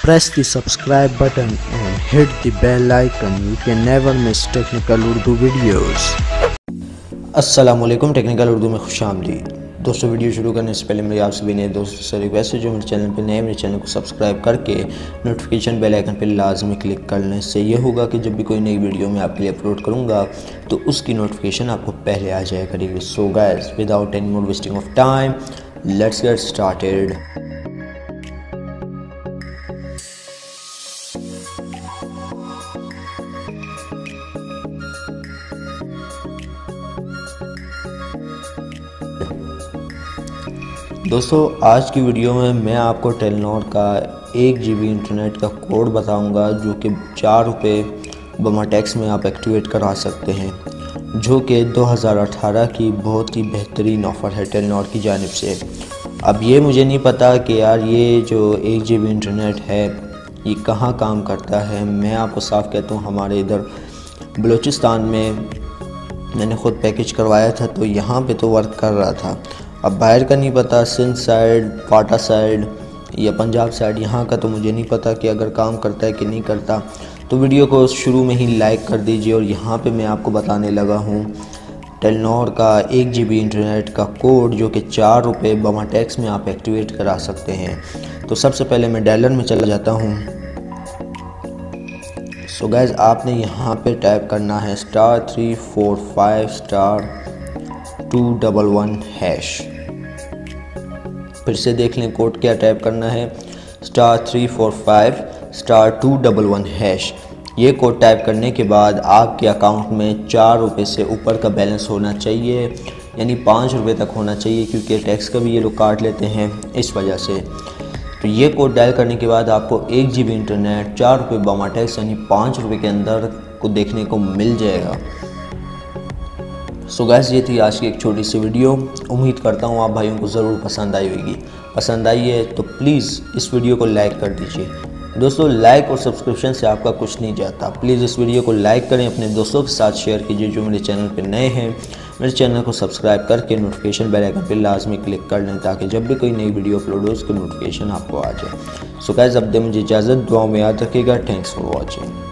Press the subscribe button and hit the bell icon. You can never miss technical Urdu videos. अस्सलाम वालेकुम, technical Urdu में खुशामदीद। दोस्तों, video शुरू करने से पहले मेरी आप सभी नए दोस्तों से रिक्वेस्ट है, जो मेरे चैनल पर नए, मेरे चैनल को सब्सक्राइब करके नोटिफिकेशन बेल आइकन पर लाजमी क्लिक कर लें। इससे यह होगा कि जब भी कोई नई वीडियो मैं आपके लिए अपलोड करूँगा तो उसकी नोटिफिकेशन आपको पहले आ जाया करेगी। So guys, without any more wasting of time, let's get started. दोस्तों, आज की वीडियो में मैं आपको टेलीनॉर का 1 GB इंटरनेट का कोड बताऊंगा, जो कि 4 रुपये बमा टैक्स में आप एक्टिवेट करा सकते हैं, जो कि 2018 की बहुत ही बेहतरीन ऑफ़र है टेलीनॉर की जानिब से। अब ये मुझे नहीं पता कि यार ये जो 1 GB इंटरनेट है ये कहाँ काम करता है। मैं आपको साफ कहता हूँ, हमारे इधर बलूचिस्तान में मैंने ख़ुद पैकेज करवाया था तो यहाँ पे तो वर्क कर रहा था। अब बाहर का नहीं पता, सिंध साइड, फाटा साइड या पंजाब साइड, यहाँ का तो मुझे नहीं पता कि अगर काम करता है कि नहीं करता। तो वीडियो को शुरू में ही लाइक कर दीजिए। और यहाँ पे मैं आपको बताने लगा हूँ टेलीनॉर का 1 GB इंटरनेट का कोड, जो कि 4 रुपये बमा टैक्स में आप एक्टिवेट करा सकते हैं। तो सबसे पहले मैं डायलर में चला जाता हूँ। सो गाइस, आपने यहाँ पे टाइप करना है *345*211#। फिर से देख लें कोड क्या टाइप करना है, *345*211#। ये कोड टाइप करने के बाद आपके अकाउंट में 4 रुपये से ऊपर का बैलेंस होना चाहिए, यानी 5 रुपये तक होना चाहिए, क्योंकि टैक्स का भी ये लोग काट लेते हैं इस वजह से। तो ये कोड डायल करने के बाद आपको 1 GB इंटरनेट 4 रुपये बमा टैक्स यानी 5 रुपये के अंदर को देखने को मिल जाएगा। सो गाइस, ये थी आज की एक छोटी सी वीडियो। उम्मीद करता हूँ आप भाइयों को ज़रूर पसंद आई होगी। पसंद आई है तो प्लीज़ इस वीडियो को लाइक कर दीजिए। दोस्तों, लाइक और सब्सक्रिप्शन से आपका कुछ नहीं जाता। प्लीज़ इस वीडियो को लाइक करें, अपने दोस्तों के साथ शेयर कीजिए। जो मेरे चैनल पर नए हैं, मेरे चैनल को सब्सक्राइब करके नोटिफिकेशन बेल आइकन पर लाजमी क्लिक कर लें, ताकि जब भी कोई नई वीडियो अपलोड हो उसकी नोटिफिकेशन आपको आ जाए। सो गाइस, अब दे मुझे इजाज़त, दुआओं में याद रखिएगा। Thanks for watching.